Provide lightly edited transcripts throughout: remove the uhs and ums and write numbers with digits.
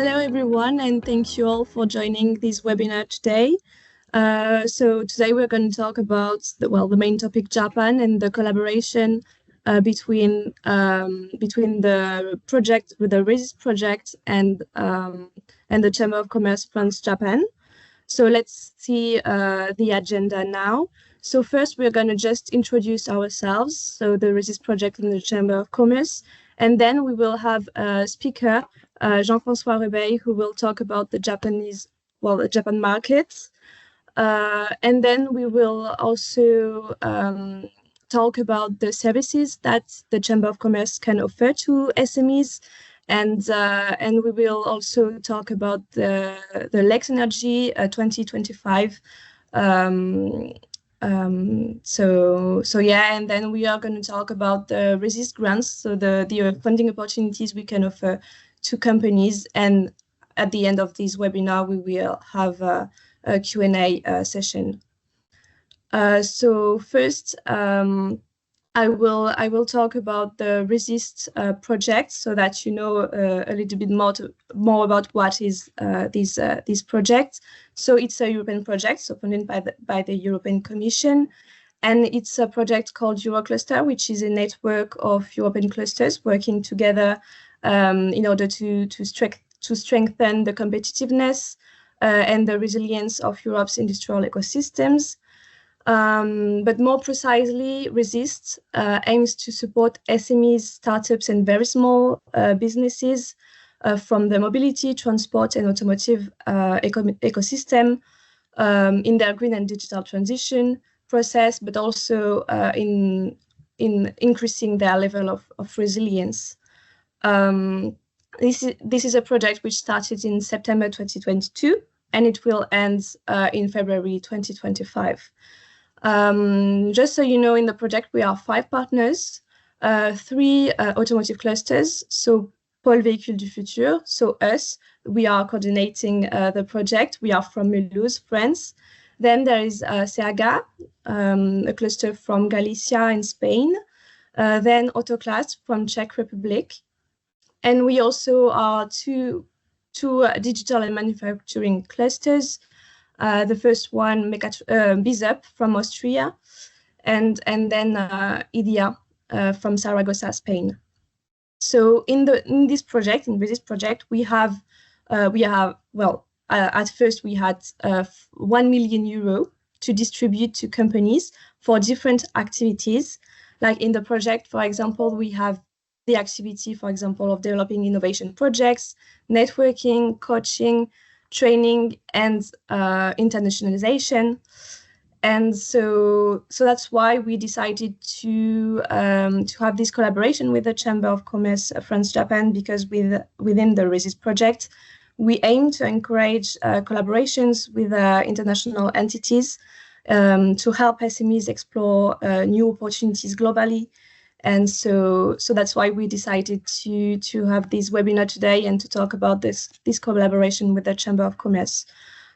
Hello, everyone, and thank you all for joining this webinar today. So today we're going to talk about the main topic, Japan, and the collaboration between the project, with the RESIST project, and the Chamber of Commerce France Japan. So let's see the agenda now. So first, we're going to just introduce ourselves, so the RESIST project and the Chamber of Commerce, and then we will have a speaker, Jean-François Rebeil, who will talk about the Japan market. And then we will also talk about the services that the Chamber of Commerce can offer to SMEs. And we will also talk about the LEX ENERGY 2025. So yeah, and then we are going to talk about the RESIST grants, so the funding opportunities we can offer to companies. And at the end of this webinar, we will have a Q&A session. So first, I will talk about the RESIST project, so that you know a little bit more about what is this project. So it's a European project, so funded by the European Commission, and it's a project called Eurocluster, which is a network of European clusters working together in order to strengthen the competitiveness and the resilience of Europe's industrial ecosystems. But more precisely, RESIST aims to support SMEs, startups, and very small businesses from the mobility, transport, and automotive ecosystem in their green and digital transition process, but also in increasing their level of resilience. This is a project which started in September 2022, and it will end in February 2025. Just so you know, in the project, we are 5 partners, 3 automotive clusters. So Pôle Véhicule du Futur, so us, we are coordinating the project. We are from Mulhouse, France. Then there is Seaga, a cluster from Galicia in Spain. Then Autoclass from Czech Republic. And we also are two digital and manufacturing clusters. The first one, BIZUP from Austria, and then IDEA from Zaragoza, Spain. So in this project, we have at first we had 1 million euro to distribute to companies for different activities. Like in the project, for example, we have the activity, for example, of developing innovation projects, networking, coaching, training, and internationalization. And so that's why we decided to have this collaboration with the Chamber of Commerce France Japan, because within the RESIST project, we aim to encourage collaborations with international entities to help SMEs explore new opportunities globally. And so that's why we decided to have this webinar today and to talk about this collaboration with the Chamber of Commerce.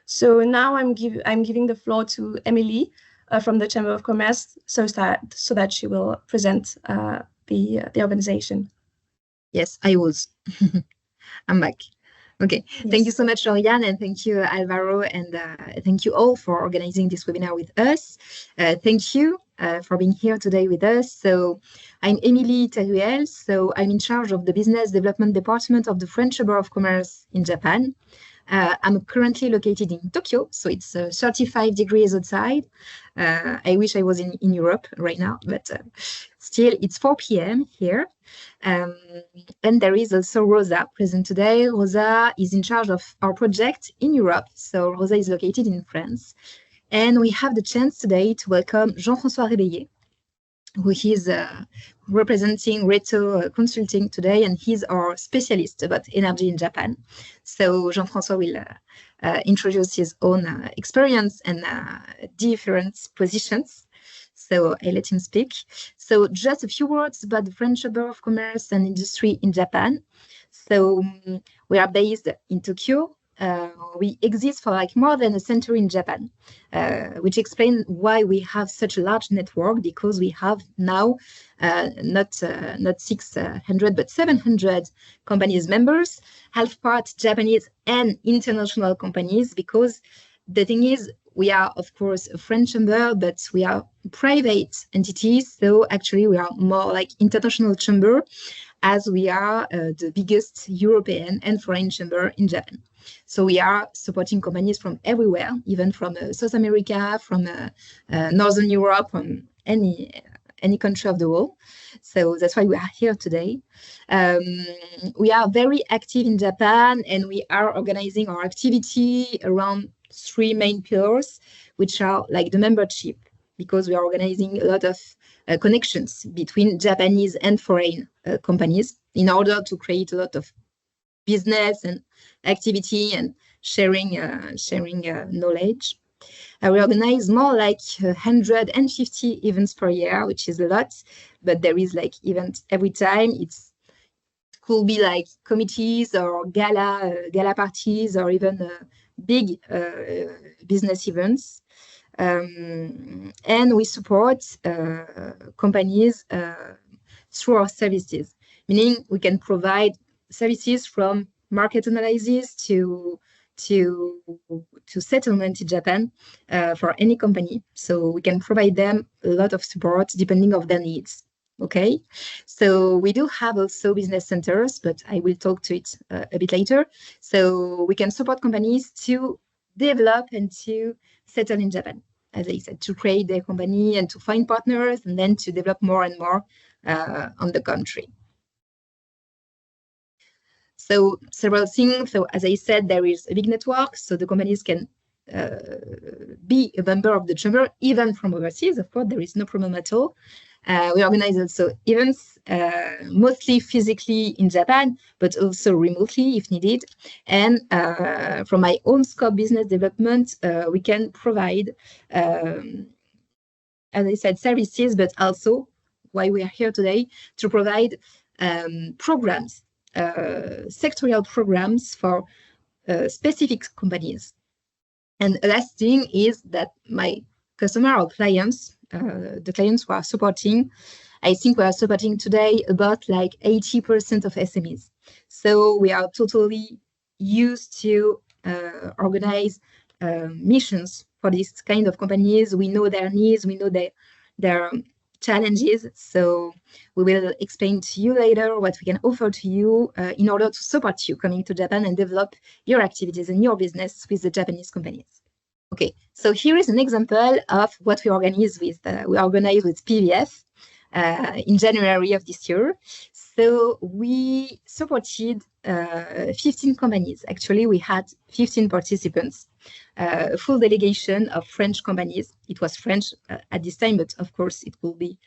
So now I'm giving the floor to Emily from the Chamber of Commerce, so that she will present the organization. Yes, I was. I'm back. Okay, yes. Thank you so much, Lauriane, and thank you, Alvaro, and thank you all for organizing this webinar with us. Thank you for being here today with us. So I'm Emily Taruel, so I'm in charge of the Business Development Department of the French Chamber of Commerce in Japan. I'm currently located in Tokyo, so it's 35 degrees outside. I wish I was in Europe right now, but still it's 4 p.m. here. And there is also Rosa present today. Rosa is in charge of our project in Europe, so Rosa is located in France. And we have the chance today to welcome Jean-François Rebeil, who is representing Reto Consulting today, and he's our specialist about energy in Japan. So Jean-François will introduce his own experience and different positions. So I let him speak. So just a few words about the French Chamber of Commerce and Industry in Japan. So we are based in Tokyo. we exist for like more than a century in Japan, which explains why we have such a large network, because we have now not 600 but 700 companies members, half part Japanese and international companies, because the thing is, we are of course a French chamber, but we are private entities, so actually we are more like international chamber, as we are the biggest European and foreign chamber in Japan. So we are supporting companies from everywhere, even from South America, from Northern Europe, from any country of the world. So that's why we are here today. We are very active in Japan, and we are organizing our activity around 3 main pillars, which are like the membership, because we are organizing a lot of connections between Japanese and foreign companies in order to create a lot of business and activity and sharing knowledge. We organize more like 150 events per year, which is a lot, but there is like events every time. It could be like committees or gala parties, or even big business events. And we support companies through our services, meaning we can provide services from market analysis to settlement in Japan for any company. So we can provide them a lot of support depending on their needs. Okay, so we do have also business centers, but I will talk to it a bit later. So we can support companies to develop and to settle in Japan, as I said, to create their company and to find partners, and then to develop more and more on the country. So several things. So as I said, there is a big network, so the companies can be a member of the chamber, even from overseas. Of course, there is no problem at all. We organize also events, mostly physically in Japan, but also remotely if needed. And from my own scope business development, we can provide, as I said, services, but also why we are here today, to provide programs, sectorial programs for specific companies. And the last thing is that my customer or clients, the clients we are supporting, I think we are supporting today about like 80% of SMEs. So we are totally used to organize missions for these kind of companies. We know their needs, we know their challenges. So we will explain to you later what we can offer to you in order to support you coming to Japan and develop your activities and your business with the Japanese companies. Okay, so here is an example of what we organize with PVF in January of this year. So we supported 15 companies. Actually, we had 15 participants, a full delegation of French companies. It was French at this time, but of course it could be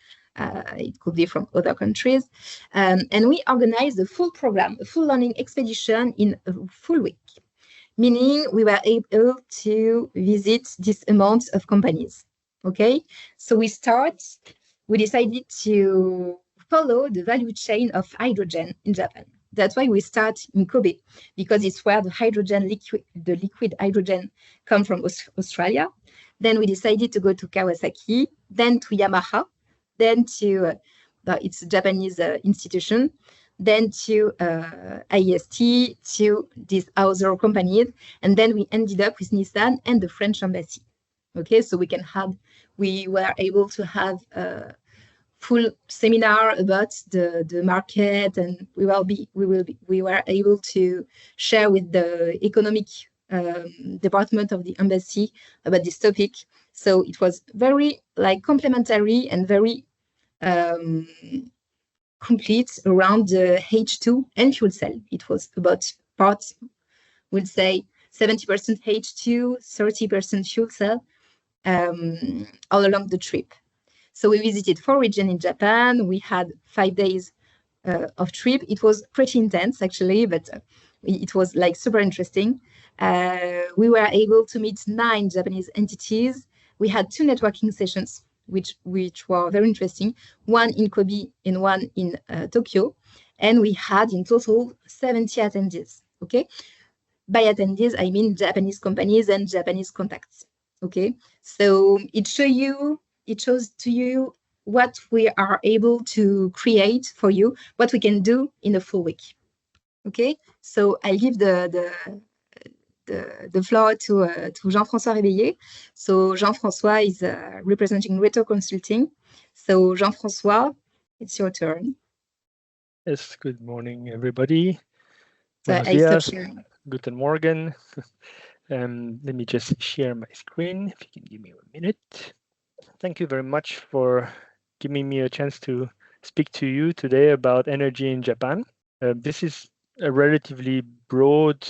from other countries. And we organized a full program, a full learning expedition in a full week, meaning we were able to visit this amount of companies. Okay, so we decided to follow the value chain of hydrogen in Japan. That's why we start in Kobe, because it's where the liquid hydrogen come from Australia. Then we decided to go to Kawasaki, then to Yamaha, then to, it's a Japanese institution, then to IEST, to these other companies, and then we ended up with Nissan and the French embassy. Okay, so we were able to have a full seminar about the market, and we were able to share with the economic department of the embassy about this topic. So it was very like complementary and very complete around the H2 and fuel cell. It was about parts, we'll say 70% H2, 30% fuel cell all along the trip. So we visited 4 regions in Japan. We had 5 days of trip. It was pretty intense actually, but it was like super interesting. We were able to meet 9 Japanese entities. We had 2 networking sessions, which were very interesting, one in Kobe and one in Tokyo. And we had in total 70 attendees, okay? by attendees, I mean Japanese companies and Japanese contacts. Okay, so it shows to you what we are able to create for you, what we can do in a full week. Okay, so I give the floor to Jean-François Réveillé. So Jean-François is representing Reto Consulting. So Jean-François, it's your turn. Yes, good morning, everybody. So Buenos I stop días. sharing. Guten Morgen. Let me just share my screen, if you can give me a minute. Thank you very much for giving me a chance to speak to you today about energy in Japan. This is a relatively broad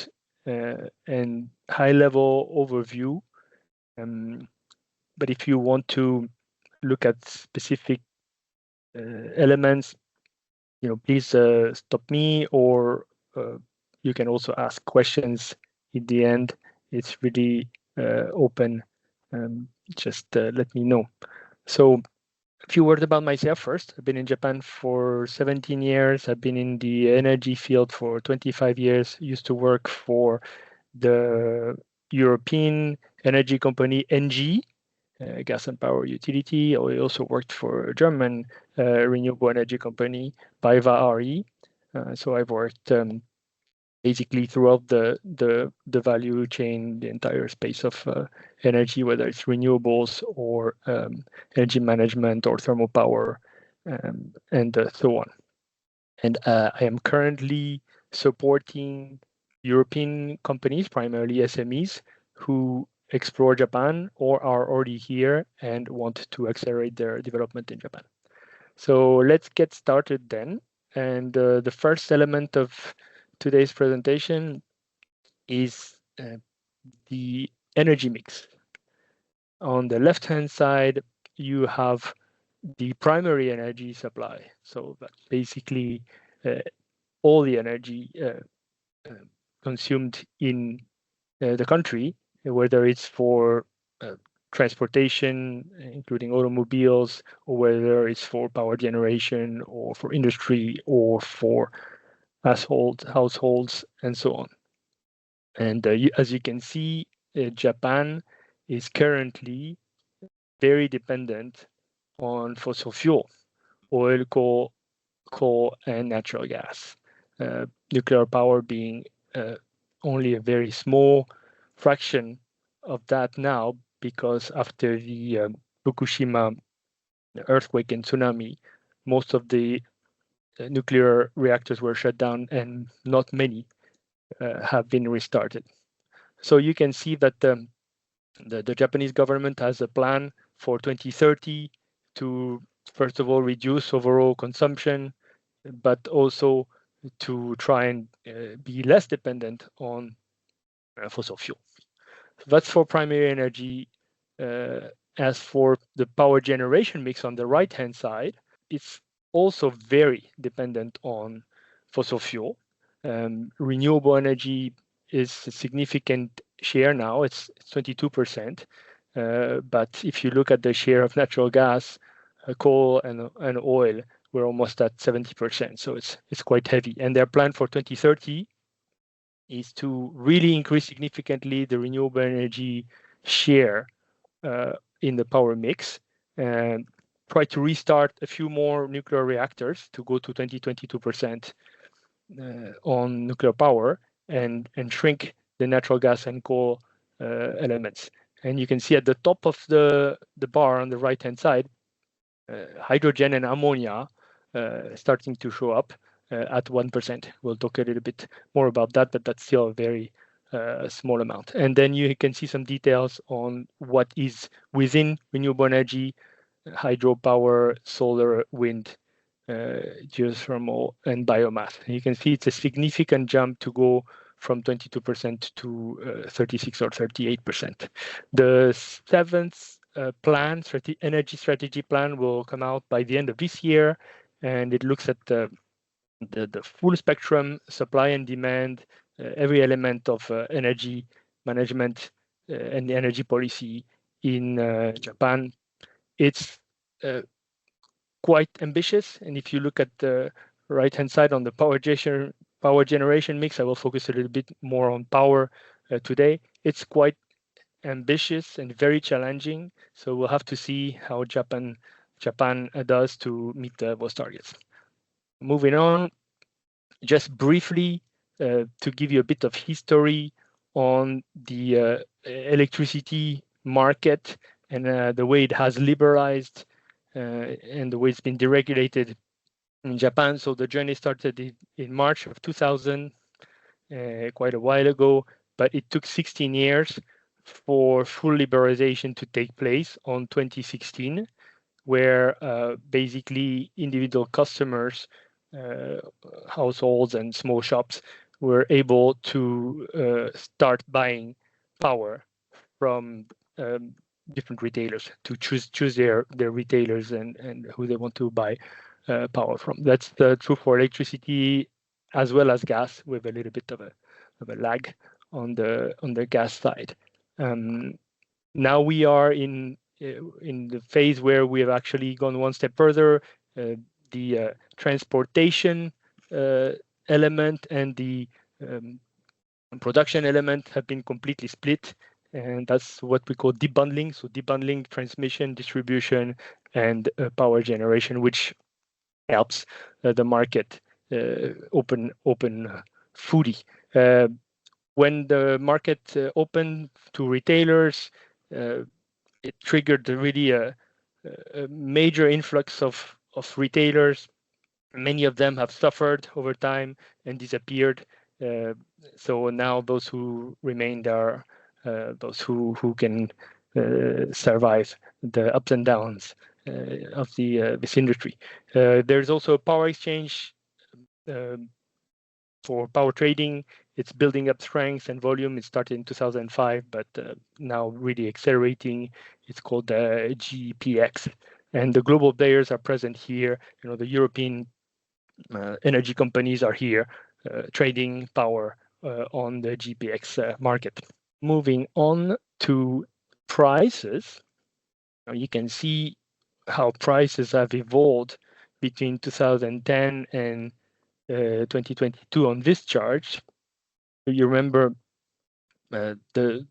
and high-level overview. But if you want to look at specific elements, please stop me, or you can also ask questions in the end. It's really open. Just let me know. So a few words about myself first. I've been in Japan for 17 years. I've been in the energy field for 25 years. Used to work for the European energy company NG, gas and power utility. I also worked for a German renewable energy company, BayWa RE. So I've worked basically throughout the value chain, the entire space of energy, whether it's renewables or energy management or thermal power, and so on. And I am currently supporting European companies, primarily SMEs, who explore Japan or are already here and want to accelerate their development in Japan. So let's get started then. And the first element of today's presentation is the energy mix. On the left-hand side, you have the primary energy supply. So that's basically all the energy consumed in the country, whether it's for transportation, including automobiles, or whether it's for power generation or for industry or for households and so on. And as you can see, Japan is currently very dependent on fossil fuel, oil, coal, and natural gas. Nuclear power being only a very small fraction of that now, because after the Fukushima earthquake and tsunami, most of the nuclear reactors were shut down and not many have been restarted. So you can see that the Japanese government has a plan for 2030 to, first of all, reduce overall consumption, but also to try and be less dependent on fossil fuel. So that's for primary energy. As for the power generation mix on the right-hand side, it's also very dependent on fossil fuel. Renewable energy is a significant share now. It's 22%. But if you look at the share of natural gas, coal, and oil, we're almost at 70%. So it's quite heavy. And their plan for 2030 is to really increase significantly the renewable energy share in the power mix and try to restart a few more nuclear reactors to go to 22% on nuclear power and shrink the natural gas and coal elements. And you can see at the top of the bar on the right-hand side, hydrogen and ammonia starting to show up at 1%. We'll talk a little bit more about that, but that's still a very small amount. And then you can see some details on what is within renewable energy, hydropower, solar, wind, geothermal, and biomass. And you can see it's a significant jump to go from 22% to 36 or 38%. The seventh energy strategy plan will come out by the end of this year, and it looks at the full spectrum, supply and demand, every element of energy management and the energy policy in Japan. It's quite ambitious, and if you look at the right-hand side on the power power generation mix. I will focus a little bit more on power today. It's quite ambitious and very challenging. So we'll have to see how Japan does to meet those targets. Moving on, just briefly to give you a bit of history on the electricity market and the way it has liberalized and the way it's been deregulated in Japan. So the journey started in March of 2000, quite a while ago, but it took 16 years for full liberalization to take place on 2016, where basically individual customers, households and small shops were able to start buying power from different retailers to choose their retailers and who they want to buy power from. That's true for electricity as well as gas, with a little bit of a lag on the gas side. Now we are in the phase where we have actually gone one step further. The transportation element and the production element have been completely split, and that's what we call debundling. So debundling transmission, distribution, and power generation, which helps the market open fully. When the market opened to retailers, it triggered really a major influx of retailers. Many of them have suffered over time and disappeared. So now those who remained are those who can survive the ups and downs of this industry. There's also a power exchange for power trading. It's building up strength and volume. It started in 2005, but now really accelerating. It's called GPX, and the global players are present here. You know, the European energy companies are here trading power on the GPX market. Moving on to prices, now you can see how prices have evolved between 2010 and 2022 on this chart. You remember the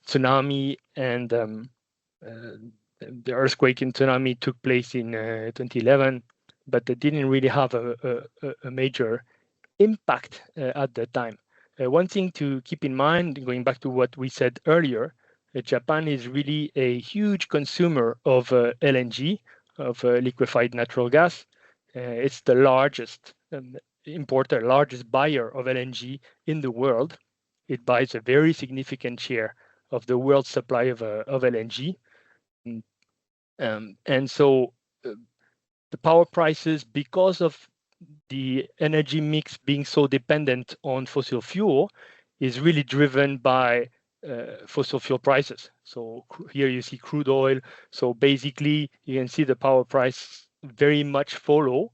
tsunami and the earthquake and tsunami took place in 2011, but they didn't really have a major impact at the time. One thing to keep in mind, going back to what we said earlier, Japan is really a huge consumer of LNG, of liquefied natural gas. It's the largest importer, largest buyer of LNG in the world. It buys a very significant share of the world's supply of LNG. And so the power prices, because of the energy mix being so dependent on fossil fuel, is really driven by fossil fuel prices. So here you see crude oil. So basically, you can see the power price very much follow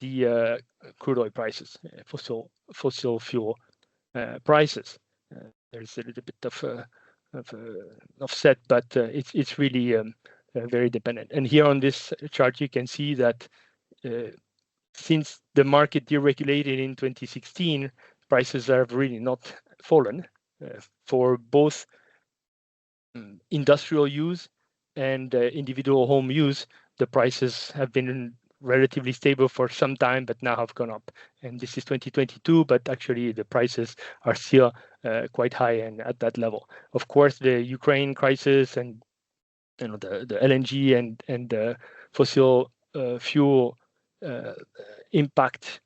the crude oil prices, fossil fuel prices. There's a little bit of offset, but it's really very dependent. And here on this chart, you can see that since the market deregulated in 2016, prices have really not fallen for both industrial use and individual home use. The prices have been relatively stable for some time, but now have gone up. And this is 2022, but actually the prices are still quite high and at that level. Of course, the Ukraine crisis and the LNG and the fossil fuel impact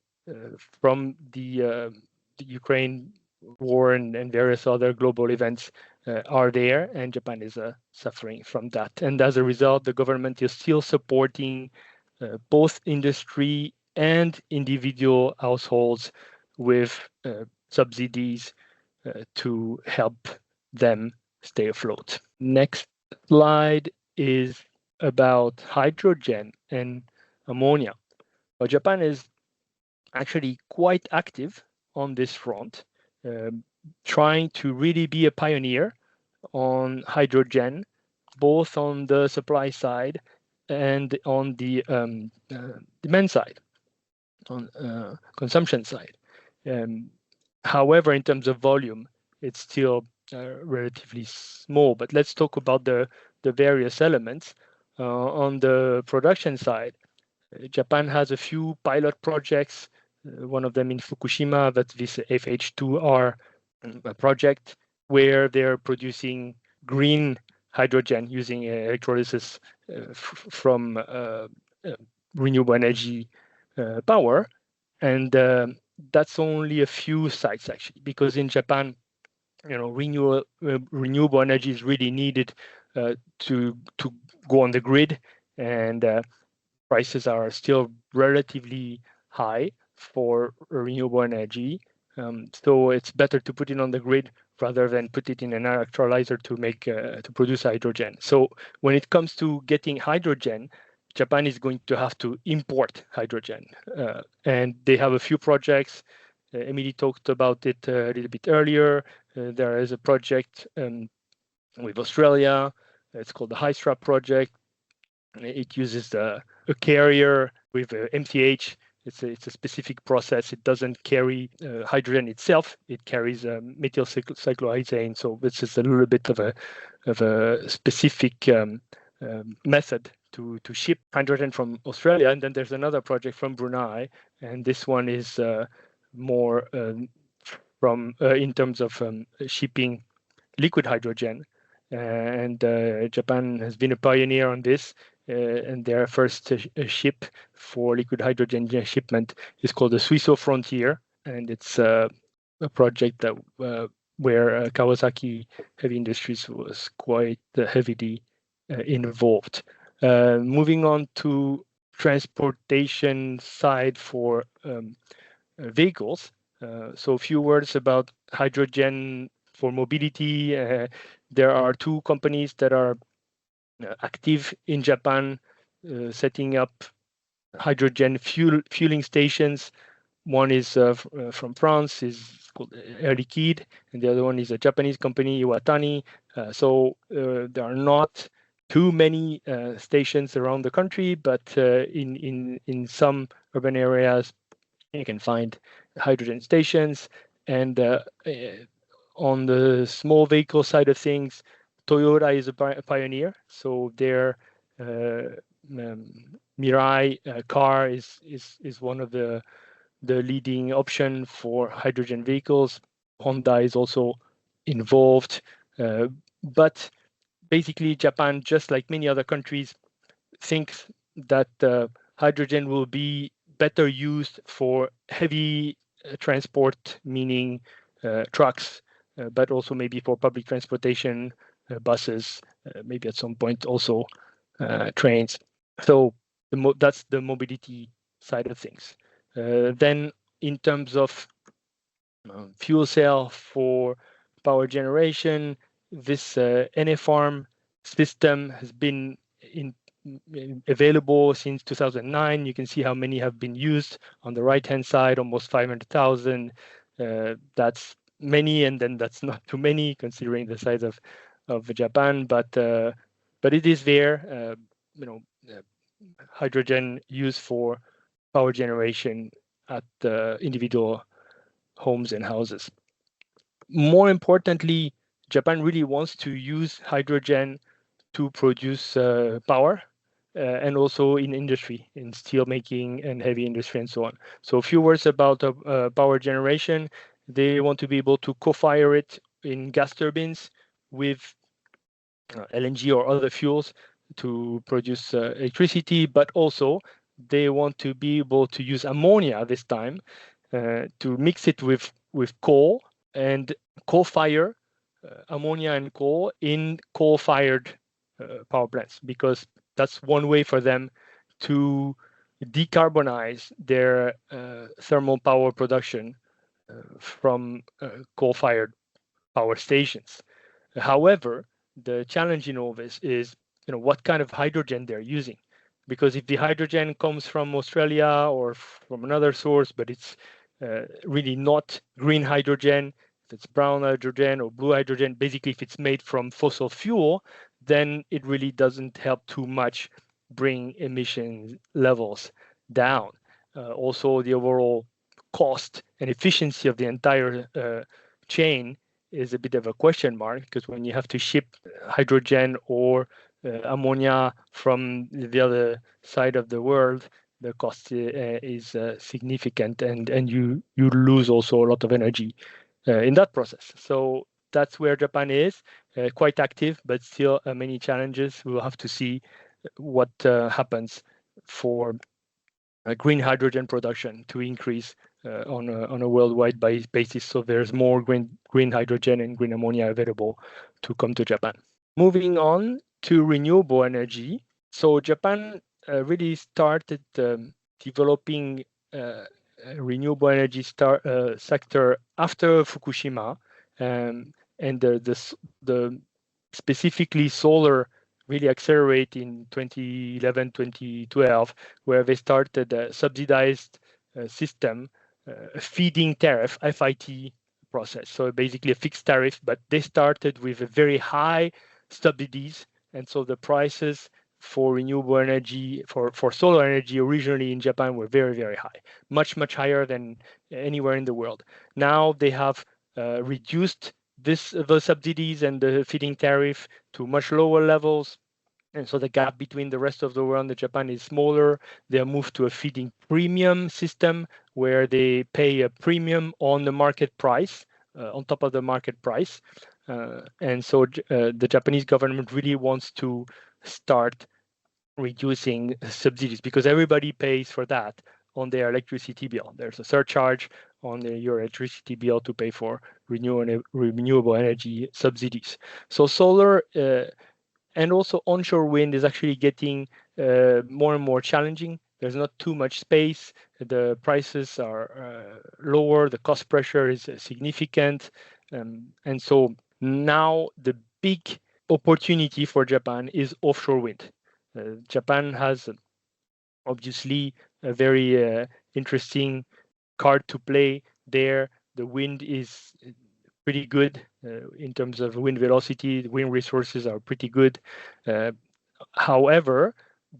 from the Ukraine war and various other global events are there, and Japan is suffering from that. And as a result, the government is still supporting both industry and individual households with subsidies to help them stay afloat. Next slide is about hydrogen and ammonia. Well, Japan is actually quite active on this front, trying to really be a pioneer on hydrogen, both on the supply side and on the demand side, on consumption side. However, in terms of volume, it's still relatively small. But let's talk about the various elements. On the production side, Japan has a few pilot projects, one of them in Fukushima, that's this FH2R project, where they're producing green hydrogen using electrolysis from renewable energy power. And that's only a few sites, actually, because in Japan, renewable energy is really needed to go on the grid, and prices are still relatively high for renewable energy. So it's better to put it on the grid rather than put it in an electrolyzer to produce hydrogen. So when it comes to getting hydrogen, Japan is going to have to import hydrogen, and they have a few projects. Emily talked about it a little bit earlier. There is a project with Australia. It's called the HYSTRA project. It uses a carrier with MTH. It's a specific process. It doesn't carry hydrogen itself. It carries methyl cyclohexane. So this is a little bit of a specific method to ship hydrogen from Australia. And then there's another project from Brunei, and this one is more from in terms of shipping liquid hydrogen. And Japan has been a pioneer on this. And their first ship for liquid hydrogen shipment is called the Suiso Frontier, and it's a project that where Kawasaki Heavy Industries was quite heavily involved. Moving on to transportation side for vehicles. So a few words about hydrogen for mobility. There are two companies that are active in Japan, setting up hydrogen fueling stations. One is from France, is called Air Liquide, and the other one is a Japanese company, Iwatani. So there are not too many stations around the country, but in some urban areas, you can find hydrogen stations. And on the small vehicle side of things, Toyota is a pioneer. So their Mirai car is one of the leading option for hydrogen vehicles. Honda is also involved. But basically, Japan, just like many other countries, thinks that hydrogen will be better used for heavy transport, meaning trucks, but also maybe for public transportation, buses, maybe at some point also trains. So that's the mobility side of things. Then in terms of fuel cell for power generation, this NFARM system has been available since 2009. You can see how many have been used on the right-hand side, almost 500,000. That's many, and then that's not too many considering the size of Japan, but it is there. Hydrogen used for power generation at individual homes and houses. More importantly, Japan really wants to use hydrogen to produce power, and also in industry, in steel making and heavy industry and so on. So a few words about power generation. They want to be able to co-fire it in gas turbines with LNG or other fuels to produce electricity, but also they want to be able to use ammonia this time to mix it with coal and co-fire ammonia and coal in coal-fired power plants, because that's one way for them to decarbonize their thermal power production from coal-fired power stations. However, the challenge in all this is, what kind of hydrogen they're using. Because if the hydrogen comes from Australia or from another source, but it's really not green hydrogen, if it's brown hydrogen or blue hydrogen, basically if it's made from fossil fuel, then it really doesn't help too much bring emission levels down. Also, the overall cost and efficiency of the entire chain is a bit of a question mark, because when you have to ship hydrogen or ammonia from the other side of the world, the cost is significant, and you lose also a lot of energy in that process. So that's where Japan is, quite active, but still many challenges. We'll have to see what happens for green hydrogen production to increase on a worldwide basis. So there's more green hydrogen and green ammonia available to come to Japan. Moving on to renewable energy. So Japan really started developing renewable energy sector after Fukushima, and the specifically solar really accelerate in 2011, 2012, where they started a subsidized system, a feeding tariff, FIT process. So basically a fixed tariff, but they started with a very high subsidies. And so the prices for renewable energy, for solar energy originally in Japan were very, very high, much, much higher than anywhere in the world. Now they have reduced the subsidies and the feeding tariff to much lower levels. And so the gap between the rest of the world and Japan is smaller. They have moved to a feeding premium system where they pay a premium on the market price, on top of the market price. And so the Japanese government really wants to start reducing subsidies, because everybody pays for that on their electricity bill. There's a surcharge on your electricity bill to pay for renewable energy subsidies. So solar and also onshore wind is actually getting more and more challenging. There's not too much space. The prices are lower. The cost pressure is significant. And so now the big opportunity for Japan is offshore wind. Japan has obviously a very interesting card to play there. The wind is pretty good in terms of wind velocity. The wind resources are pretty good. However,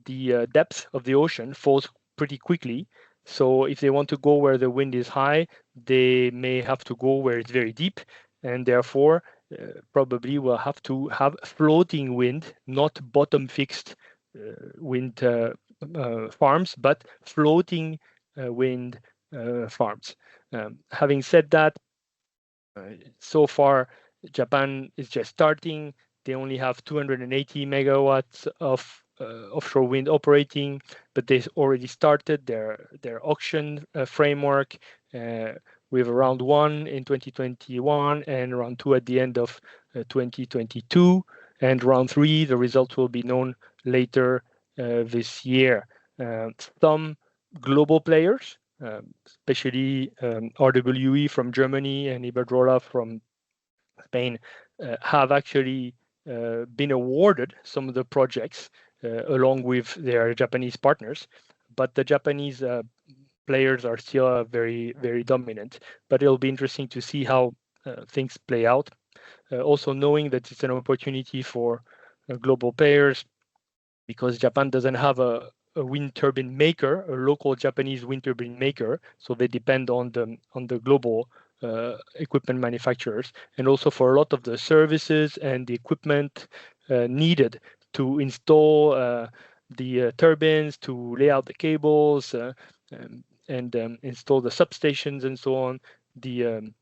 the depth of the ocean falls pretty quickly. So if they want to go where the wind is high, they may have to go where it's very deep, and therefore probably will have to have floating wind, not bottom fixed wind farms, but floating wind farms. Having said that, so far Japan is just starting. They only have 280 megawatts of offshore wind operating, but they already started their auction framework with round 1 in 2021 and round 2 at the end of 2022, and round 3 the results will be known later this year. Some global players, especially RWE from Germany and Iberdrola from Spain, have actually been awarded some of the projects along with their Japanese partners, but the Japanese players are still very, very dominant. But it'll be interesting to see how things play out. Also knowing that it's an opportunity for global players, because Japan doesn't have a wind turbine maker, a local Japanese wind turbine maker, so they depend on the global equipment manufacturers, and also for a lot of the services and the equipment needed to install the turbines, to lay out the cables, and install the substations and so on. The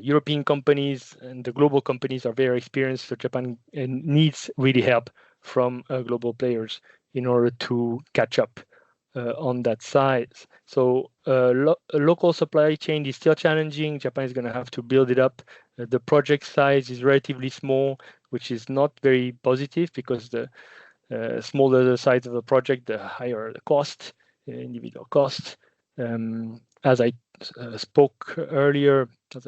European companies and the global companies are very experienced, so Japan needs really help from global players in order to catch up on that side. So local supply chain is still challenging. Japan is going to have to build it up. The project size is relatively small, which is not very positive, because the smaller the size of the project, the higher the cost, individual cost. As I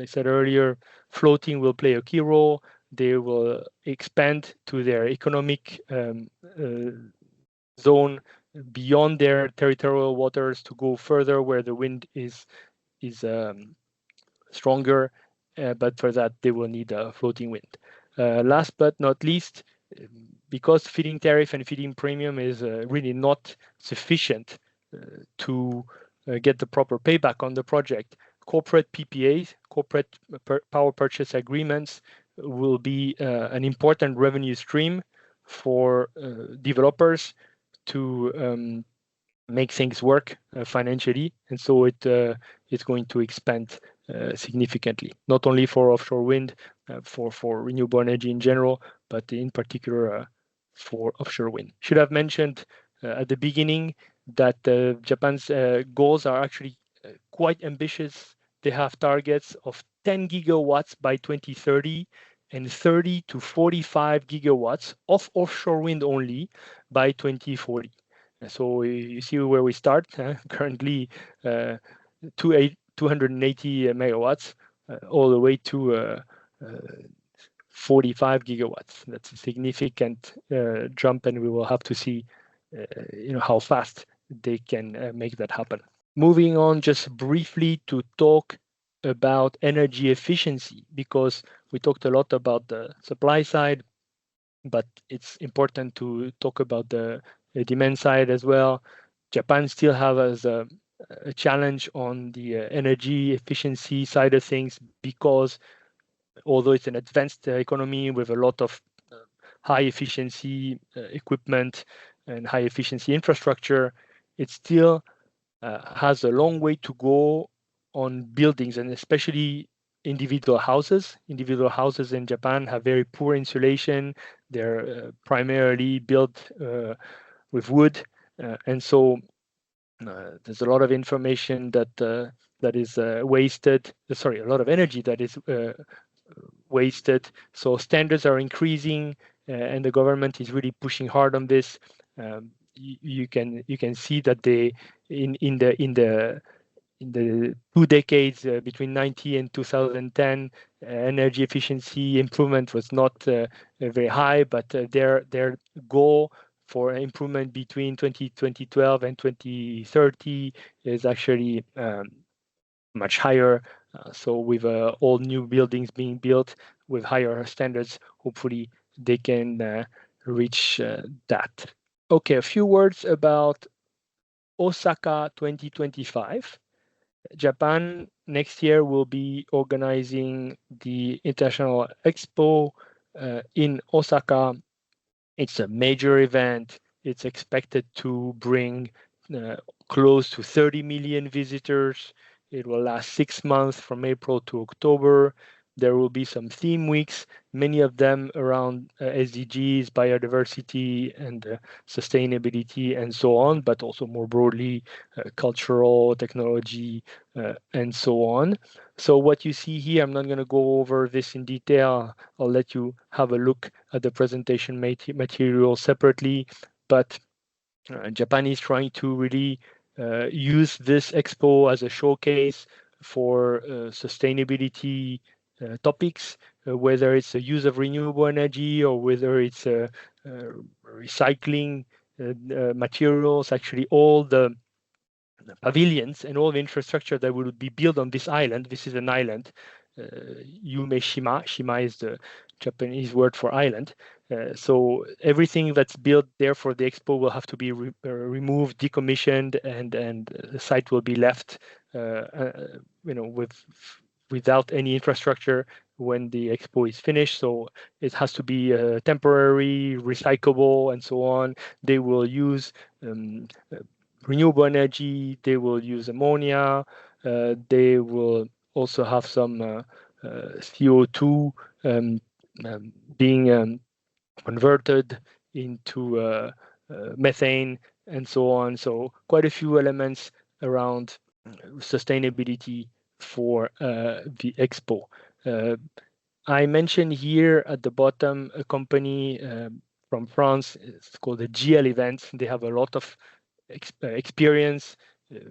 said earlier, floating will play a key role. They will expand to their economic zone beyond their territorial waters to go further where the wind is stronger, but for that they will need floating wind. Last but not least, because feeding tariff and feeding premium is really not sufficient to get the proper payback on the project. Corporate PPAs, corporate power purchase agreements, will be an important revenue stream for developers to make things work financially, and so it's going to expand significantly, not only for offshore wind, for renewable energy in general, but in particular for offshore wind. Should have mentioned at the beginning that Japan's goals are actually quite ambitious. They have targets of 10 gigawatts by 2030 and 30 to 45 gigawatts of offshore wind only by 2040. So you see where we start. Currently, 280 megawatts, all the way to 45 gigawatts. That's a significant jump, and we will have to see, how fast they can make that happen. Moving on, just briefly to talk about energy efficiency, because we talked a lot about the supply side, but it's important to talk about the demand side as well. Japan still has a challenge on the energy efficiency side of things, because although it's an advanced economy with a lot of high efficiency equipment and high efficiency infrastructure, it still has a long way to go on buildings, and especially individual houses. Individual houses in Japan have very poor insulation. They're primarily built with wood, and so there's a lot of information that is wasted. Sorry, a lot of energy that is wasted. So standards are increasing, and the government is really pushing hard on this. You can see that they in the 2 decades between 90 and 2010, energy efficiency improvement was not very high, but their goal for improvement between 2012 and 2030 is actually much higher. So with all new buildings being built with higher standards, hopefully they can reach that. Okay, a few words about Osaka 2025. Japan next year will be organizing the International Expo in Osaka. It's a major event. It's expected to bring close to 30 million visitors. It will last 6 months from April to October. There will be some theme weeks, many of them around SDGs, biodiversity, and sustainability, and so on, but also more broadly, cultural, technology, and so on. So what you see here, I'm not going to go over this in detail. I'll let you have a look at the presentation material separately, but Japan is trying to really use this expo as a showcase for sustainability topics, whether it's the use of renewable energy or whether it's recycling materials. Actually, all the pavilions and all the infrastructure that will be built on this island. This is an island, Yumeshima. Shima is the Japanese word for island. So everything that's built there for the expo will have to be removed, decommissioned, and the site will be left, without any infrastructure when the expo is finished. So it has to be temporary, recyclable, and so on. They will use renewable energy. They will use ammonia. They will also have some CO2 being converted into methane, and so on. So quite a few elements around sustainability for the expo. I mentioned here at the bottom a company from France. It's called the GL Events. They have a lot of experience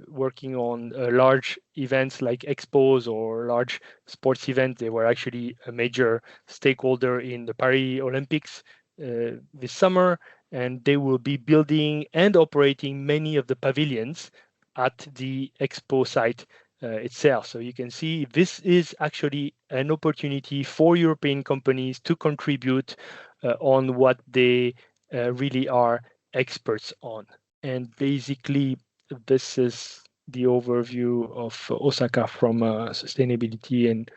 working on large events like expos or large sports events. They were actually a major stakeholder in the Paris Olympics this summer, and they will be building and operating many of the pavilions at the expo site itself. So you can see this is actually an opportunity for European companies to contribute on what they really are experts on. And basically, this is the overview of Osaka from a sustainability and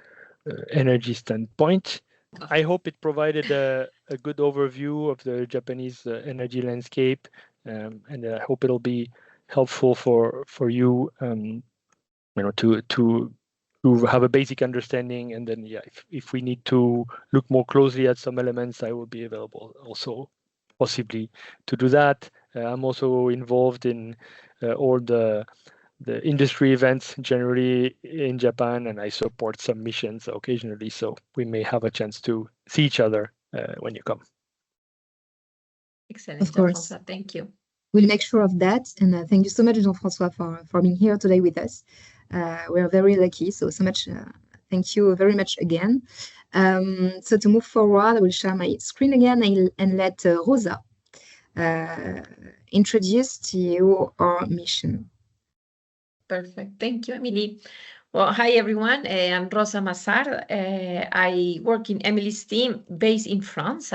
energy standpoint. I hope it provided a good overview of the Japanese energy landscape, and I hope it'll be helpful for you, to have a basic understanding. And then, if we need to look more closely at some elements, I will be available also, possibly, to do that. I'm also involved in all the industry events generally in Japan, and I support some missions occasionally, so we may have a chance to see each other when you come. Excellent, Of course. Jean-François. Thank you. We'll make sure of that. And thank you so much, Jean-François, for being here today with us. We're very lucky. So much. Thank you very much again. So to move forward, I will share my screen again and let Rosa introduce to you our mission. Perfect. Thank you, Emily. Well, hi, everyone. I'm Rosa Massard. I work in Emily's team based in France.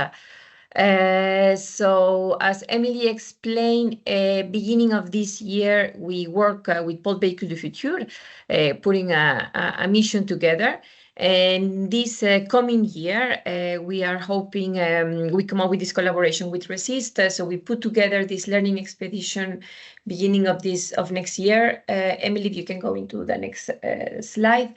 So as Emily explained, beginning of this year, we work with Pôle Véhicule du Futur, putting a mission together. And this coming year, we are hoping we come up with this collaboration with RESIST. So we put together this learning expedition beginning of next year. Emily, if you can go into the next slide.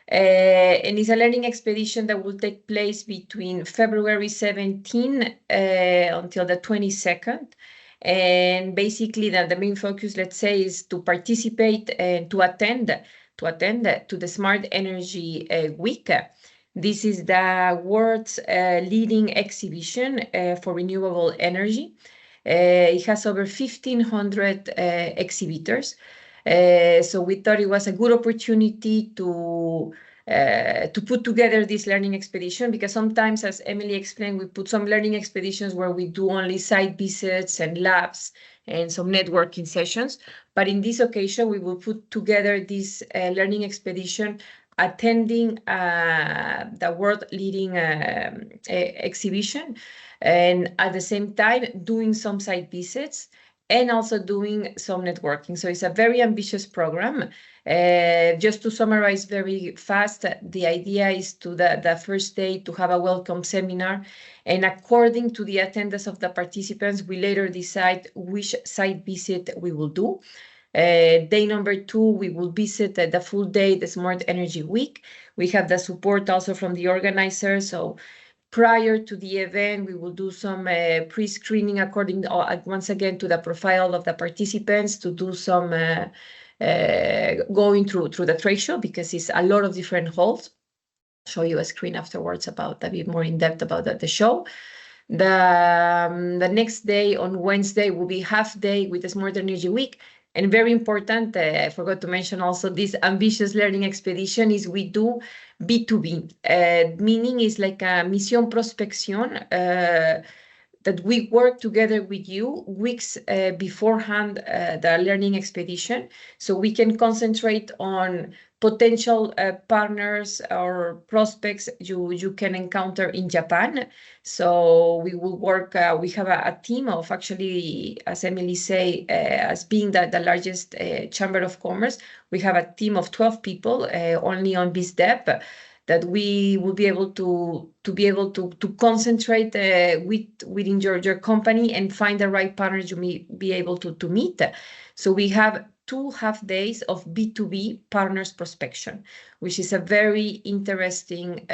And it's a learning expedition that will take place between February 17 until the 22nd. And basically, the main focus, let's say, is to participate and to attend to the Smart Energy Week. This is the world's leading exhibition for renewable energy. It has over 1,500 exhibitors. So we thought it was a good opportunity to put together this learning expedition, because sometimes, as Emily explained, we put some learning expeditions where we do only site visits and labs and some networking sessions. But in this occasion, we will put together this learning expedition, attending the world-leading exhibition, and at the same time doing some site visits and also doing some networking. So it's a very ambitious program. Just to summarize very fast, the idea is to the first day to have a welcome seminar, and according to the attendance of the participants, we later decide which site visit we will do. Day number 2, we will visit the full day, the Smart Energy Week. We have the support also from the organizers. So prior to the event, we will do some pre-screening according, once again, to the profile of the participants, to do some going through the trade show, because it's a lot of different halls. Show you a screen afterwards about a bit more in depth about the show. The next day, on Wednesday, will be half day with the Smart Energy Week. And very important, I forgot to mention also, this ambitious learning expedition is we do B2B, meaning it's like a mission prospection, that we work together with you weeks beforehand the learning expedition, so we can concentrate on potential partners or prospects you can encounter in Japan. So we will work, we have a team of, actually, as Emily say, as being the largest chamber of commerce, we have a team of 12 people only on BizDev, that we will be able to concentrate within your company and find the right partners you may be able to meet. So we have 2 half days of B2B partners prospection, which is a very interesting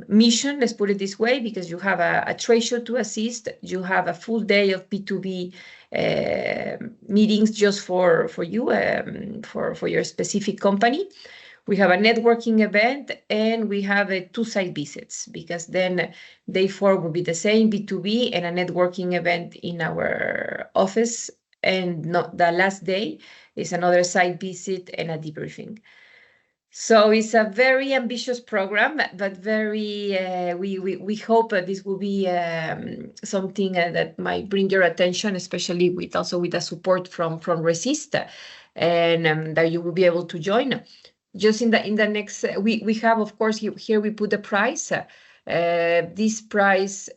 mission, let's put it this way, because you have a trade show to assist, you have a full day of B2B meetings just for you, for your specific company. We have a networking event, and we have 2 site visits, because then day 4 will be the same B2B and a networking event in our office. And the last day is another site visit and a debriefing. So it's a very ambitious program, but very we hope that this will be something that might bring your attention, especially with the support from RESIST, and that you will be able to join. Just in the next, we have, of course, here we put the price. This price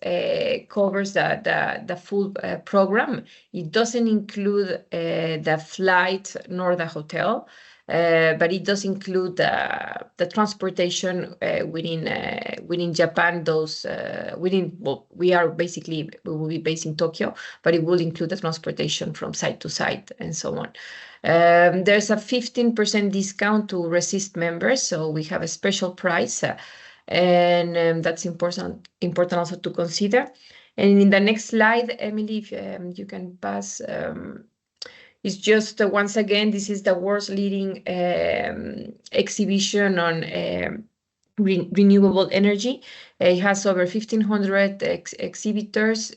covers the full program. It doesn't include the flight nor the hotel, but it does include the transportation within Japan. We will be based in Tokyo, but it will include the transportation from site to site and so on. There's a 15% discount to RESIST members, so we have a special price. And that's important also to consider. And in the next slide, Emily, if you can pass, it's just once again, this is the world's leading exhibition on renewable energy. It has over 1,500 exhibitors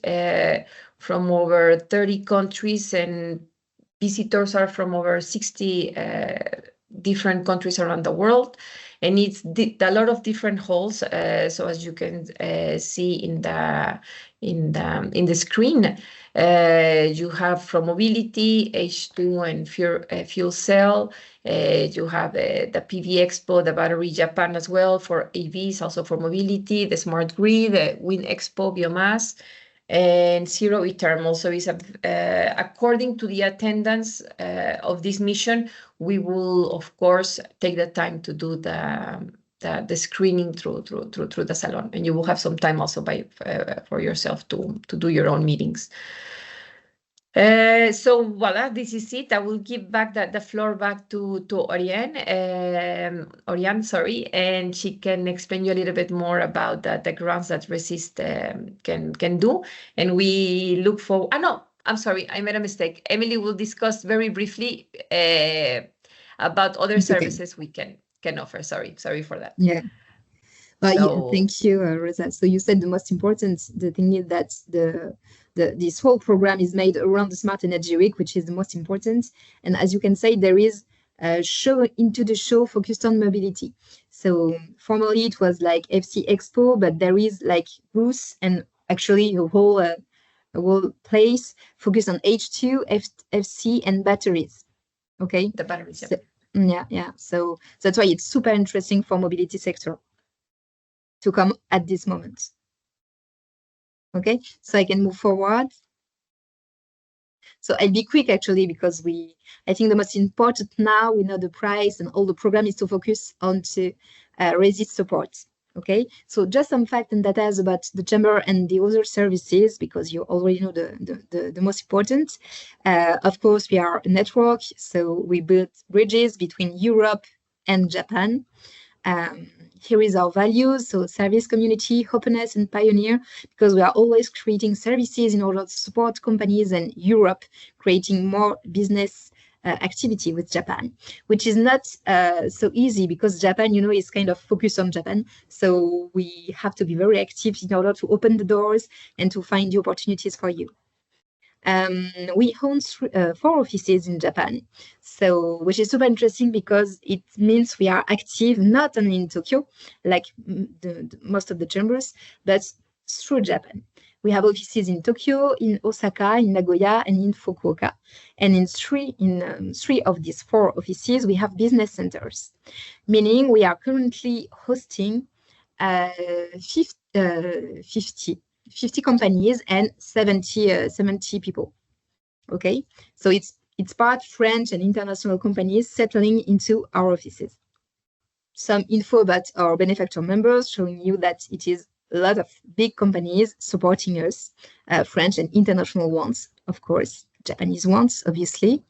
from over 30 countries, and visitors are from over 60 different countries around the world. And it's a lot of different halls. So as you can see in the screen, you have from mobility, H2 and fuel cell. You have the PV Expo, the Battery Japan as well for EVs, also for mobility, the Smart Grid, the Wind Expo, biomass, and Zero E-Thermal. So it's according to the attendance of this mission, we will of course take the time to do the screening through the salon, and you will have some time also for yourself to do your own meetings. So voila, this is it. I will give back the floor back to Oriane, sorry, and she can explain you a little bit more about the grants that RESIST can do. And we look for, no, I'm sorry, I made a mistake. Emily will discuss very briefly about other services we can offer. Sorry for that. Yeah. Yeah, thank you, Rosa. So you said the most important, the thing is that this whole program is made around the Smart Energy Week, which is the most important. And as you can say, there is a show into the show focused on mobility. So formally it was like FC Expo, but there is like booths and actually a whole place focused on H2, FC, and batteries. Okay. The batteries. So, yeah. So that's why it's super interesting for mobility sector to come at this moment. Okay, so I can move forward. So I'll be quick actually, because I think the most important now, we know the price and all the program is to focus on to RESIST support. Okay, so just some facts and data about the chamber and the other services, because you already know the most important. Of course, we are a network, so we build bridges between Europe and Japan. Here is our values, so service, community, openness, and pioneer, because we are always creating services in order to support companies and Europe creating more business activity with Japan, which is not so easy, because Japan, is kind of focused on Japan. So we have to be very active in order to open the doors and to find the opportunities for you. We own 4 offices in Japan, so which is super interesting because it means we are active not only in Tokyo, like most of the chambers, but through Japan. We have offices in Tokyo, in Osaka, in Nagoya, and in Fukuoka. And in three of these 4 offices, we have business centers, meaning we are currently hosting 50 companies and 70 people. Okay, so it's part French and international companies settling into our offices. Some info about our benefactor members, showing you that it is a lot of big companies supporting us, French and international ones, of course, Japanese ones, obviously,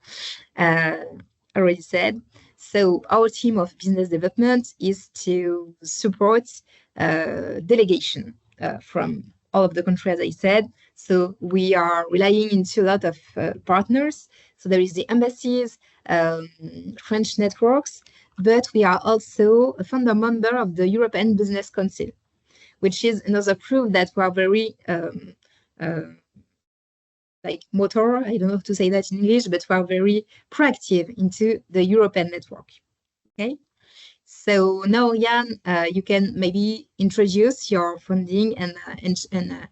already said. So our team of business development is to support delegation from all of the countries, as I said. So we are relying into a lot of partners. So there is the embassies, French networks, but we are also a founder member of the European Business Council, which is another proof that we are very like motor, I don't know how to say that in English, but we are very proactive into the European network. Okay. So now, Jan, you can maybe introduce your funding and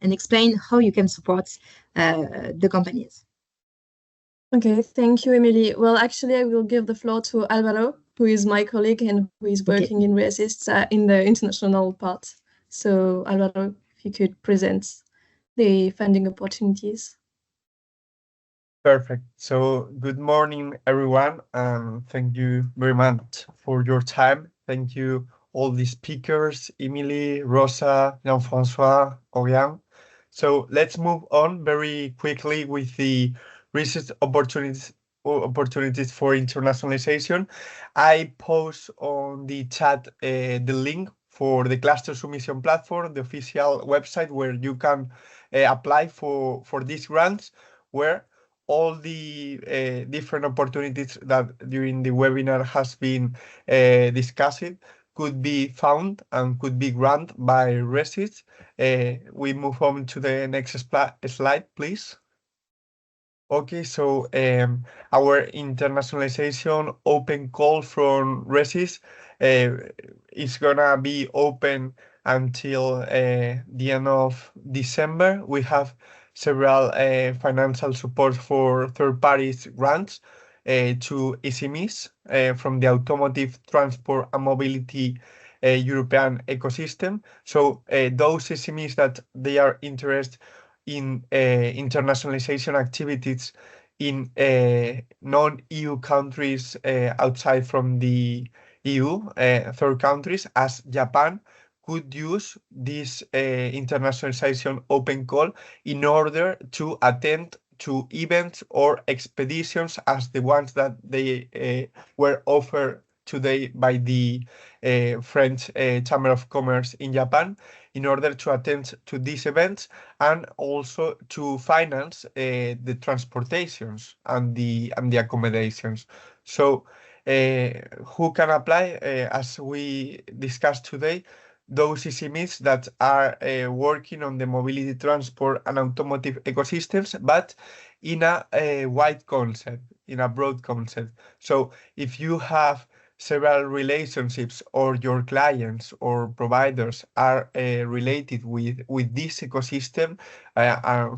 explain how you can support the companies. Okay, thank you, Emily. Well, actually, I will give the floor to Alvaro, who is my colleague and who is working in RESIST in the international part. So Alvaro, if you could present the funding opportunities. Perfect. So good morning, everyone, and thank you very much for your time. Thank you all the speakers, Emily, Rosa, Jean-François, Oriane. So let's move on very quickly with the research opportunities for internationalization. I post on the chat the link for the cluster submission platform, the official website where you can apply for these grants, where all the different opportunities that during the webinar has been discussed could be found and could be granted by RESIST. We move on to the next slide, please. Okay, so our internationalization open call from RESIST is gonna be open until the end of December. We have several financial support for third parties grants to SMEs from the automotive, transport and mobility European ecosystem. So those SMEs that they are interested in internationalization activities in non-EU countries outside from the EU, third countries, as Japan, could use this internationalization open call in order to attend to events or expeditions as the ones that they were offered today by the French Chamber of Commerce in Japan, in order to attend to these events and also to finance the transportations and the accommodations. So who can apply? As we discussed today, those SMEs that are working on the mobility, transport and automotive ecosystems, but in a wide concept, in a broad concept. So if you have several relationships or your clients or providers are related with this ecosystem,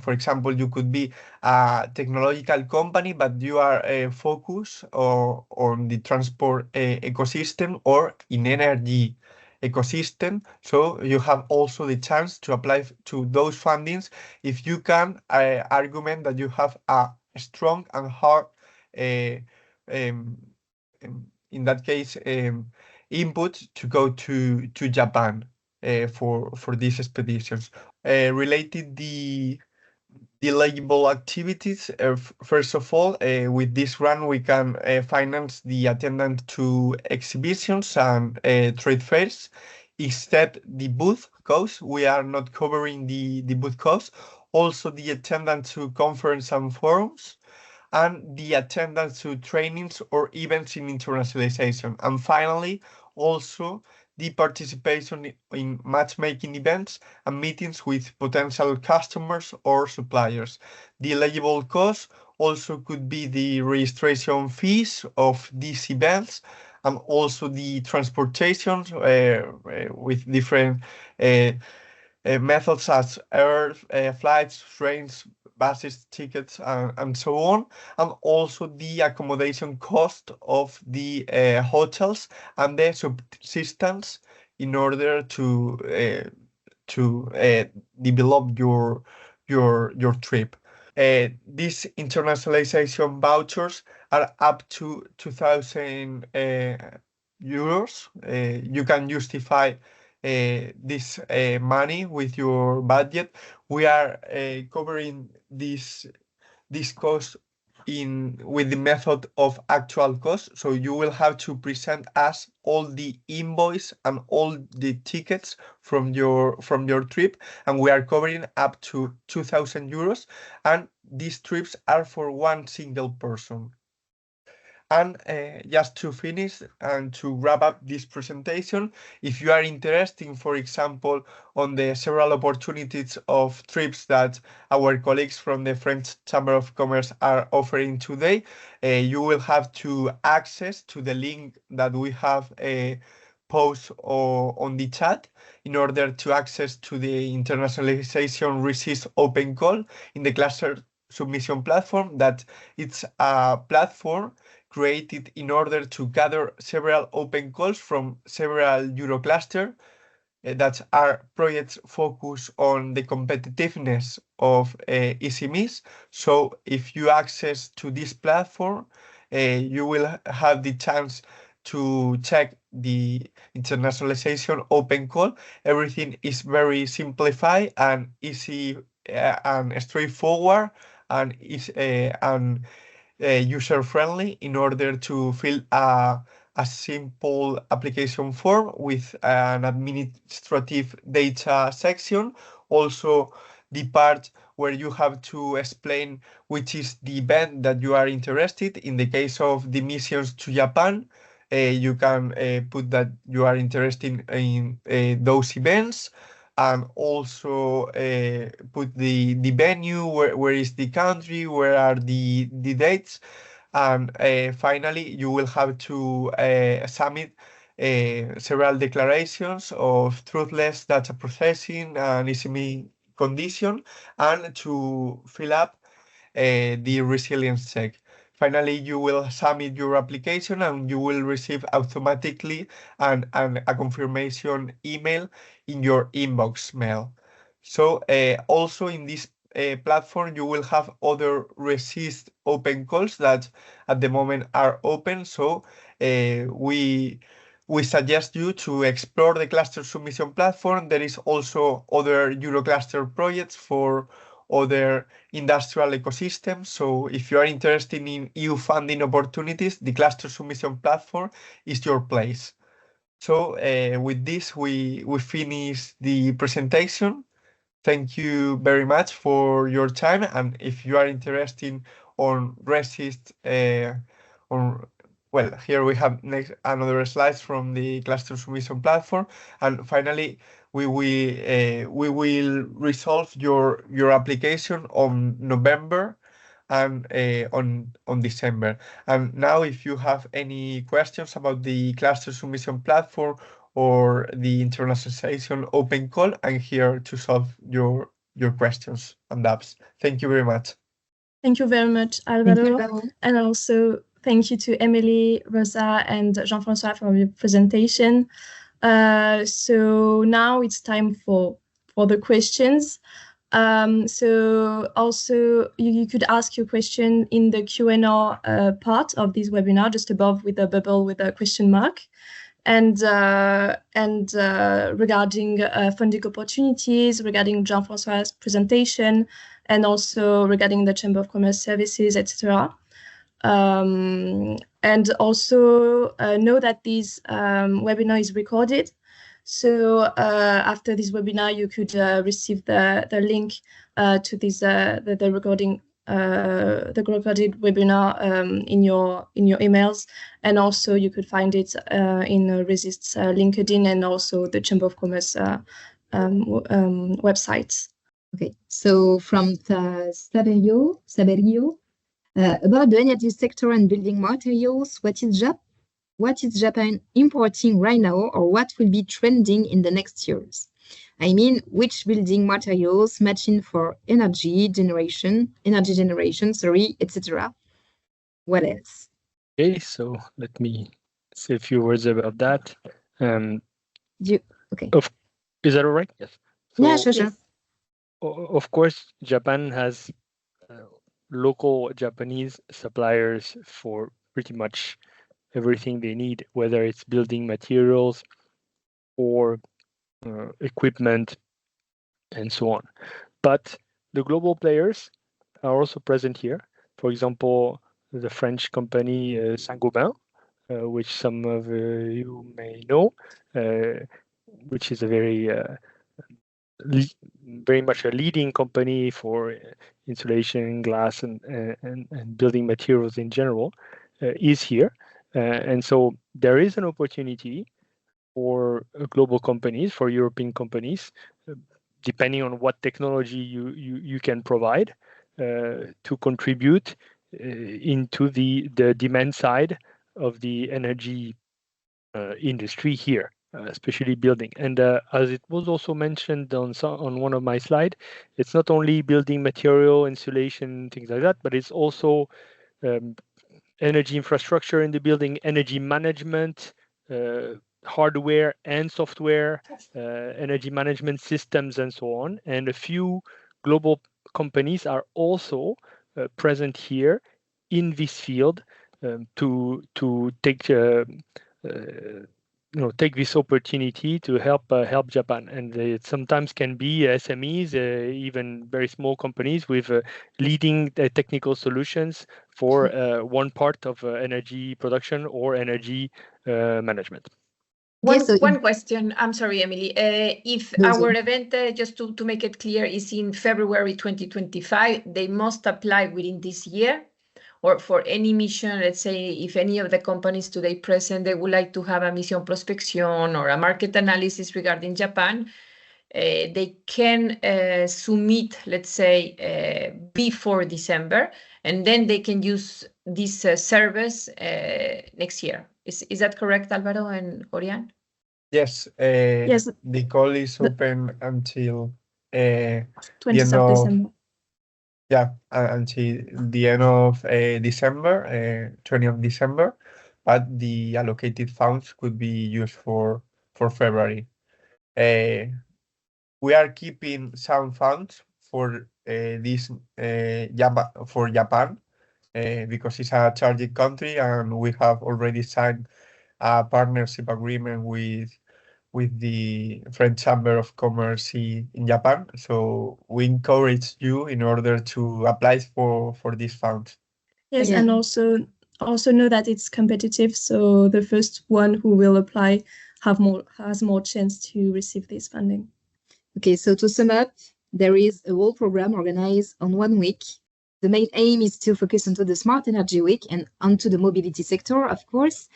for example, you could be a technological company, but you are focused on the transport ecosystem or in energy ecosystem. So you have also the chance to apply to those fundings if you can argument that you have a strong and hard in that case input to go to Japan for these expeditions. Related the eligible activities, first of all, with this run we can finance the attendance to exhibitions and trade fairs, except the booth cost. We are not covering the booth cost. Also the attendance to conference and forums, and the attendance to trainings or events in internationalization. And finally, also the participation in matchmaking events and meetings with potential customers or suppliers. The eligible cost also could be the registration fees of these events and also the transportation with different methods as air, flights, trains, buses, tickets, and so on, and also the accommodation cost of the hotels and the subsistence in order to develop your trip. These internationalization vouchers are up to 2,000 euros. You can justify this money with your budget. We are covering this cost with the method of actual cost. So you will have to present us all the invoice and all the tickets from your trip, and we are covering up to 2,000 euros, and these trips are for one single person. And just to finish and to wrap up this presentation, if you are interested, for example, on the several opportunities of trips that our colleagues from the French Chamber of Commerce are offering today, you will have to access to the link that we have post on the chat in order to access to the internationalization resist open call in the cluster submission platform. That it's a platform created in order to gather several open calls from several Eurocluster that are projects focused on the competitiveness of SMEs. So if you access to this platform, you will have the chance to check the internationalization open call. Everything is very simplified and easy and straightforward and is user friendly in order to fill a simple application form with an administrative data section. Also, the part where you have to explain which is the event that you are interested. In the case of the missions to Japan, you can put that you are interested in those events, and also put the venue, where is the country, where are the dates. And finally, you will have to submit several declarations of truthless data processing and SME condition, and to fill up the resilience check. Finally, you will submit your application and you will receive automatically a confirmation email in your inbox mail. So also in this platform, you will have other RESIST open calls that at the moment are open. So we suggest you to explore the cluster submission platform. There is also other Eurocluster projects for other industrial ecosystems. So if you are interested in EU funding opportunities, the cluster submission platform is your place. So with this, we finish the presentation. Thank you very much for your time. And if you are interested on RESIST, well, here we have another slides from the cluster submission platform. And finally, we will resolve your application on November and on December. And now, if you have any questions about the cluster submission platform or the internationalization open call, I'm here to solve your questions and doubts. Thank you very much. Thank you very much, Alvaro. And also thank you to Emily, Rosa, and Jean-François for your presentation. So now it's time for the questions. So also you could ask your question in the Q&A part of this webinar, just above with a bubble with a question mark. And regarding funding opportunities, regarding Jean-François' presentation, and also regarding the Chamber of Commerce services, etc. And also know that this webinar is recorded. So after this webinar, you could receive the link to this the recorded webinar in your emails, and also you could find it in RESIST's LinkedIn and also the Chamber of Commerce websites. Okay, so from Saberio, about the energy sector and building materials, what is Japan importing right now, or what will be trending in the next years? I mean, which building materials matching for energy generation, etc. What else? Okay, so let me say a few words about that. Okay. Is that all right? Yes. So, yeah, sure. Of course, Japan has local Japanese suppliers for pretty much everything they need, whether it's building materials or equipment and so on. But the global players are also present here. For example, the French company Saint-Gobain, which some of you may know, which is a very much a leading company for insulation, glass, and building materials in general, is here. And so there is an opportunity for global companies, for European companies, depending on what technology you can provide, to contribute into the demand side of the energy industry here. Especially building, and as it was also mentioned on one of my slides, it's not only building material, insulation, things like that, but it's also energy infrastructure in the building, energy management, hardware and software, energy management systems, and so on. And a few global companies are also present here in this field to take take this opportunity to help Japan. And it sometimes can be SMEs, even very small companies with leading technical solutions for one part of energy production or energy management. One question. I'm sorry, Emily. If our event, just to make it clear, is in February 2025, they must apply within this year, or for any mission. Let's say if any of the companies today present, they would like to have a mission prospection or a market analysis regarding Japan, they can submit, let's say, before December, and then they can use this service next year. Is that correct, Alvaro and Oriane? Yes. Yes. The call is open until 20th of December. Yeah, until the end of December, 20th of December, but the allocated funds could be used for February. We are keeping some funds for this for Japan because it's a target country, and we have already signed a partnership agreement with the French Chamber of Commerce in Japan. So we encourage you in order to apply for these funds. Yes, and also know that it's competitive. So the first one who will apply has more chance to receive this funding. Okay, so to sum up, there is a whole program organized on 1 week. The main aim is to focus onto the Smart Energy Week and onto the mobility sector, of course.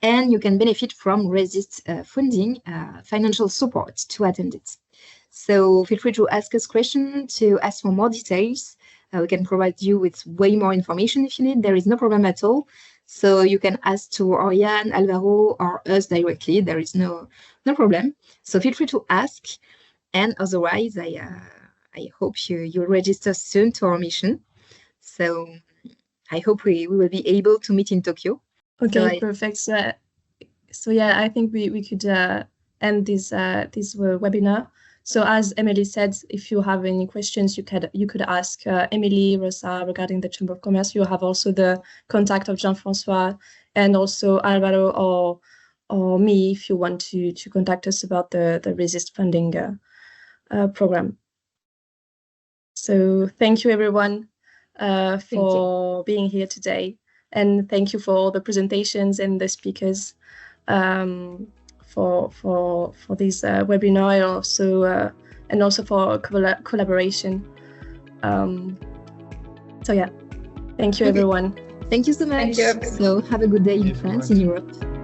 And you can benefit from RESIST funding, financial support to attend it. So feel free to ask us questions, to ask for more details. We can provide you with way more information if you need. There is no problem at all. So you can ask to Oriane, Alvaro, or us directly. There is no problem. So feel free to ask. And otherwise, I hope you register soon to our mission. So I hope we will be able to meet in Tokyo. Okay, perfect. So yeah, I think we could end this webinar. So as Emily said, if you have any questions, you could ask Emily, Rosa regarding the Chamber of Commerce. You have also the contact of Jean-François and also Alvaro or me if you want to contact us about the RESIST funding program. So thank you everyone for being here today. And thank you for all the presentations and the speakers for this webinar, and also for collaboration. So yeah, thank you everyone. Thank you so much. Thank you. So have a good day in France, in Europe.